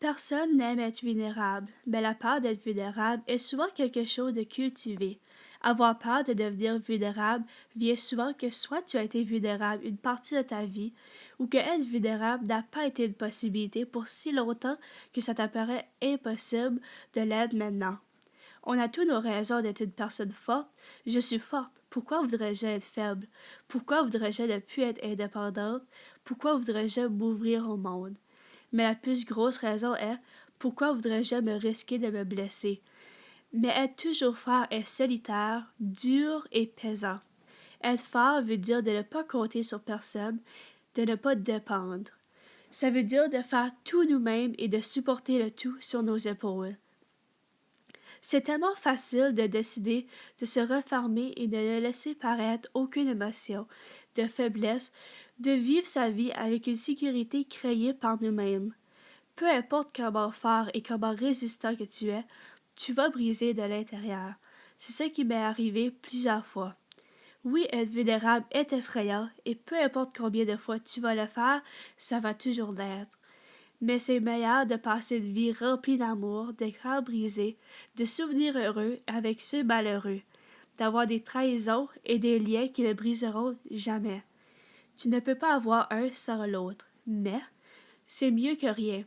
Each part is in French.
Personne n'aime être vulnérable, mais la peur d'être vulnérable est souvent quelque chose de cultivé. Avoir peur de devenir vulnérable vient souvent que soit tu as été vulnérable une partie de ta vie, ou que être vulnérable n'a pas été une possibilité pour si longtemps que ça t'apparaît impossible de l'être maintenant. On a tous nos raisons d'être une personne forte. Je suis forte. Pourquoi voudrais-je être faible? Pourquoi voudrais-je ne plus être indépendante? Pourquoi voudrais-je m'ouvrir au monde? Mais la plus grosse raison est pourquoi voudrais-je me risquer de me blesser? Mais être toujours fort est solitaire, dur et pesant. Être fort veut dire de ne pas compter sur personne, de ne pas dépendre. Ça veut dire de faire tout nous-mêmes et de supporter le tout sur nos épaules. C'est tellement facile de décider de se refermer et de ne laisser paraître aucune émotion, de faiblesse, de vivre sa vie avec une sécurité créée par nous-mêmes. Peu importe comment fort et comment résistant que tu vas briser de l'intérieur. C'est ce qui m'est arrivé plusieurs fois. Oui, être vulnérable est effrayant, et peu importe combien de fois tu vas le faire, ça va toujours l'être. Mais c'est meilleur de passer une vie remplie d'amour, de cœurs brisés, de souvenirs heureux avec ceux malheureux, d'avoir des trahisons et des liens qui ne briseront jamais. Tu ne peux pas avoir un sans l'autre, mais c'est mieux que rien.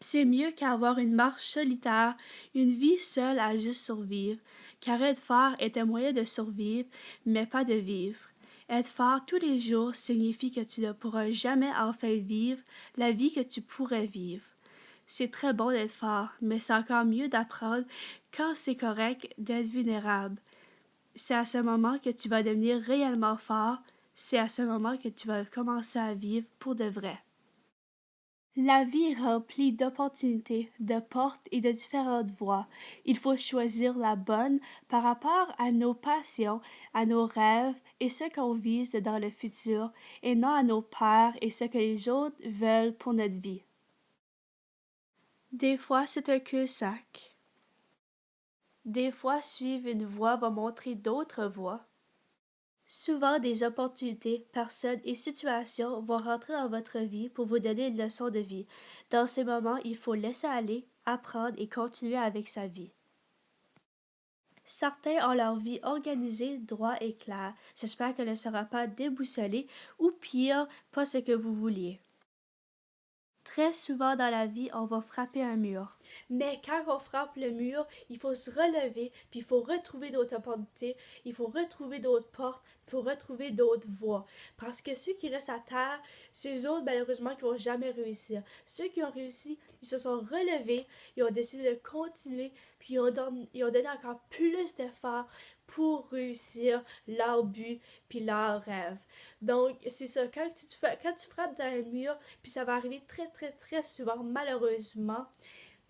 C'est mieux qu'avoir une marche solitaire, une vie seule à juste survivre, car être fort est un moyen de survivre, mais pas de vivre. Être fort tous les jours signifie que tu ne pourras jamais enfin vivre la vie que tu pourrais vivre. C'est très bon d'être fort, mais c'est encore mieux d'apprendre quand c'est correct d'être vulnérable. C'est à ce moment que tu vas devenir réellement fort, c'est à ce moment que tu vas commencer à vivre pour de vrai. La vie est remplie d'opportunités, de portes et de différentes voies. Il faut choisir la bonne par rapport à nos passions, à nos rêves et ce qu'on vise dans le futur, et non à nos peurs et ce que les autres veulent pour notre vie. Des fois, c'est un cul-de-sac. Des fois, suivre une voie va montrer d'autres voies. Souvent, des opportunités, personnes et situations vont rentrer dans votre vie pour vous donner une leçon de vie. Dans ces moments, il faut laisser aller, apprendre et continuer avec sa vie. Certains ont leur vie organisée, droit et claire. J'espère qu'elle ne sera pas déboussolée ou pire, pas ce que vous vouliez. Très souvent dans la vie, on va frapper un mur. Mais quand on frappe le mur, il faut se relever, puis il faut retrouver d'autres opportunités, il faut retrouver d'autres portes, il faut retrouver d'autres voies. Parce que ceux qui restent à terre, c'est eux autres, malheureusement, qui vont jamais réussir. Ceux qui ont réussi, ils se sont relevés, ils ont décidé de continuer, puis ils ont donné encore plus d'efforts pour réussir leur but, puis leur rêve. Donc, c'est ça, quand tu frappes dans un mur, puis ça va arriver très, très, très souvent, malheureusement,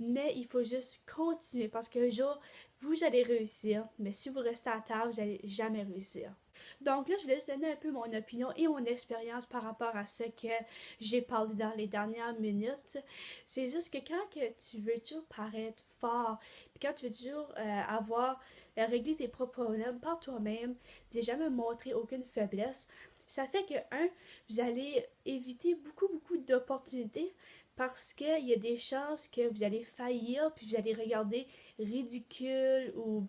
mais il faut juste continuer parce qu'un jour, vous allez réussir, mais si vous restez à terre, vous n'allez jamais réussir. Donc là, je vais juste donner un peu mon opinion et mon expérience par rapport à ce que j'ai parlé dans les dernières minutes. C'est juste que quand que tu veux toujours paraître fort, puis quand tu veux toujours régler tes propres problèmes par toi-même, de jamais montrer aucune faiblesse, ça fait que, vous allez éviter beaucoup, beaucoup d'opportunités parce qu'il y a des chances que vous allez faillir, puis vous allez regarder ridicule ou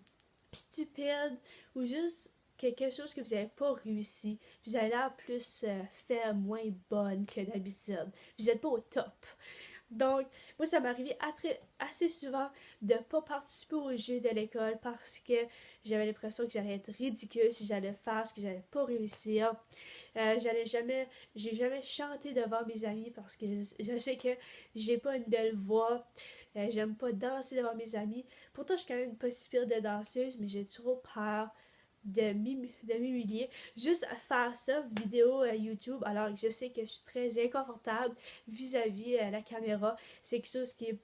stupide ou juste quelque chose que vous n'avez pas réussi. Vous avez l'air plus faible, moins bonne que d'habitude. Vous n'êtes pas au top. Donc, moi, ça m'est arrivé assez souvent de ne pas participer aux jeux de l'école parce que j'avais l'impression que j'allais être ridicule si j'allais faire ce que j'allais pas réussir. J'ai jamais chanté devant mes amis parce que je sais que j'ai pas une belle voix. J'aime pas danser devant mes amis. Pourtant, je suis quand même pas si pire de danseuse, mais j'ai trop peur de m'humilier. Juste à faire ça, vidéo YouTube, alors que je sais que je suis très inconfortable vis-à-vis la caméra. C'est quelque chose qui est...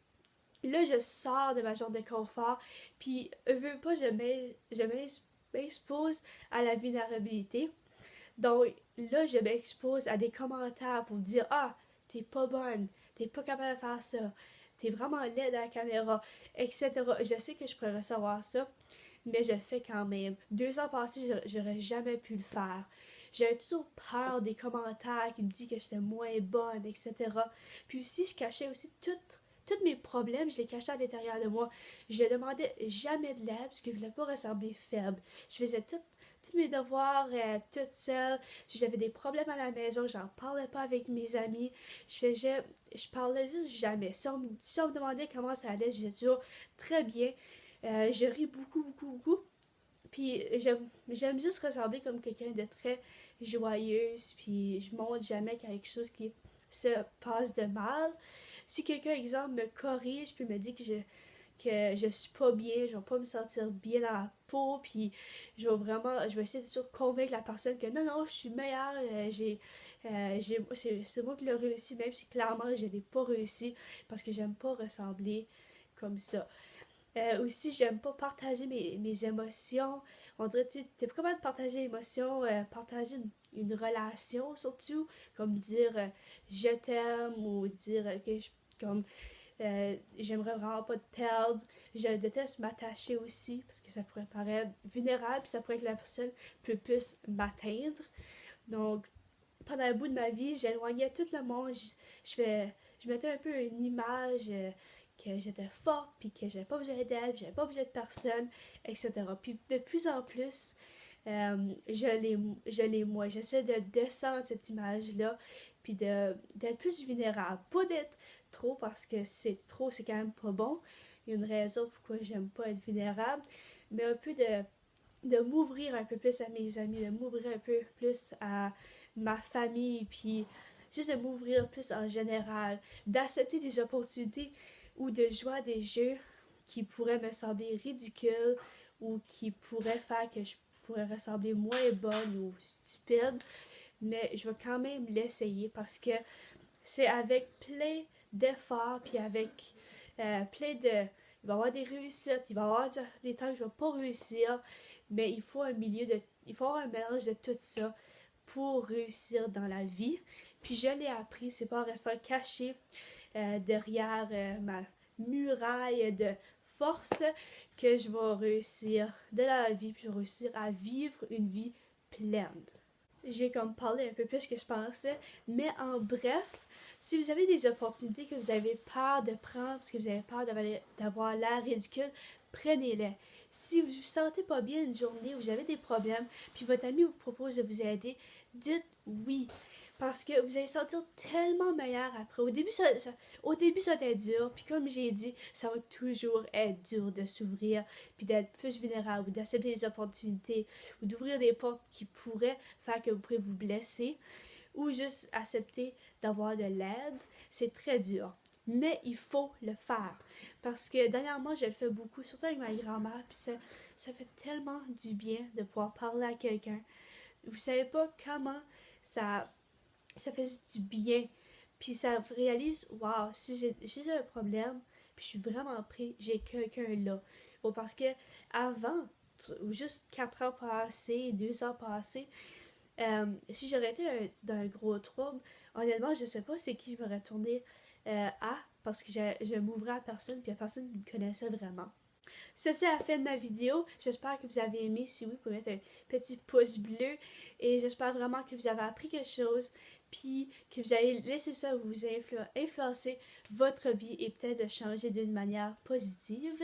Là, je sors de ma zone de confort, puis veux pas, je m'expose à la vulnérabilité. Donc là, je m'expose à des commentaires pour dire ah, t'es pas bonne, t'es pas capable de faire ça, t'es vraiment laide à la caméra, etc. Je sais que je pourrais recevoir ça, mais je le fais quand même. 2 ans passés, j'aurais jamais pu le faire. J'avais toujours peur des commentaires qui me disent que j'étais moins bonne, etc. Puis aussi, je cachais aussi tous mes problèmes, je les cachais à l'intérieur de moi. Je ne demandais jamais de l'aide parce que je voulais pas ressembler faible. Je faisais tous mes devoirs toute seule. Si j'avais des problèmes à la maison, j'en parlais pas avec mes amis. Je parlais juste jamais. Si on me demandait comment ça allait, je disais toujours très bien. Je ris beaucoup, beaucoup, beaucoup. Puis j'aime juste ressembler comme quelqu'un de très joyeuse. Puis je montre jamais quelque chose qui se passe de mal. Si quelqu'un, exemple, me corrige puis me dit que je suis pas bien, je vais pas me sentir bien dans la peau, puis je vais essayer de toujours convaincre la personne que non, non, je suis meilleure, c'est moi qui l'ai réussi, même si clairement je l'ai pas réussi, parce que j'aime pas ressembler comme ça. Aussi, j'aime pas partager mes émotions. On dirait que tu t'es pas capable de partager l'émotion, partager une relation surtout, comme dire je t'aime ou dire que comme j'aimerais vraiment pas te perdre. Je déteste m'attacher aussi parce que ça pourrait paraître vulnérable, puis ça pourrait que la personne peut plus m'atteindre. Donc, pendant un bout de ma vie, j'éloignais tout le monde. Je mettais un peu une image que j'étais forte, puis que j'avais pas besoin d'aide, j'avais pas besoin de personne, etc. Puis de plus en plus, je l'ai moi. J'essaie de descendre cette image-là, puis d'être plus vulnérable. Pas d'être trop, parce que c'est trop, c'est quand même pas bon. Il y a une raison pourquoi j'aime pas être vulnérable, mais un peu de m'ouvrir un peu plus à mes amis, de m'ouvrir un peu plus à ma famille, puis juste de m'ouvrir plus en général, d'accepter des opportunités ou de jouer à des jeux qui pourraient me sembler ridicules ou qui pourraient faire que je pourrais ressembler moins bonne ou stupide, mais je vais quand même l'essayer parce que c'est avec plein d'efforts, puis avec plein de... Il va y avoir des réussites, il va y avoir des temps que je ne vais pas réussir, mais il faut il faut avoir un mélange de tout ça pour réussir dans la vie. Puis je l'ai appris, c'est pas en restant caché derrière ma muraille de force que je vais réussir de la vie, puis je vais réussir à vivre une vie pleine. J'ai comme parlé un peu plus que je pensais, mais en bref, si vous avez des opportunités que vous avez peur de prendre parce que vous avez peur d'avoir l'air ridicule, prenez-les. Si vous ne vous sentez pas bien une journée, vous avez des problèmes, puis votre ami vous propose de vous aider, dites oui. Parce que vous allez sentir tellement meilleur après. Au début, ça va être dur. Puis comme j'ai dit, ça va toujours être dur de s'ouvrir, puis d'être plus vulnérable, ou d'accepter des opportunités, ou d'ouvrir des portes qui pourraient faire que vous pourrez vous blesser, ou juste accepter d'avoir de l'aide. C'est très dur. Mais il faut le faire. Parce que dernièrement, je le fais beaucoup, surtout avec ma grand-mère, puis ça fait tellement du bien de pouvoir parler à quelqu'un. Vous savez pas comment ça fait du bien. Puis ça réalise, waouh, si j'ai un problème, puis je suis vraiment pris, j'ai quelqu'un là. Bon, parce que avant, ou juste 4 ans passés, 2 ans passés, si j'aurais été dans un gros trouble, honnêtement, je sais pas c'est qui je m'aurais tourné à, parce que je m'ouvrais à personne, puis la personne me connaissait vraiment. Ceci a la fin de ma vidéo. J'espère que vous avez aimé. Si oui, vous pouvez mettre un petit pouce bleu. Et j'espère vraiment que vous avez appris quelque chose. Puis que vous allez laisser ça vous influencer votre vie et peut-être de changer d'une manière positive.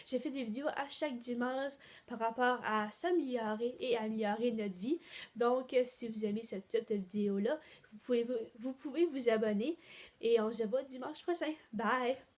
J'ai fait des vidéos à chaque dimanche par rapport à s'améliorer et améliorer notre vie. Donc, si vous aimez ce type de vidéo-là, vous pouvez vous abonner. Et on se voit dimanche prochain. Bye!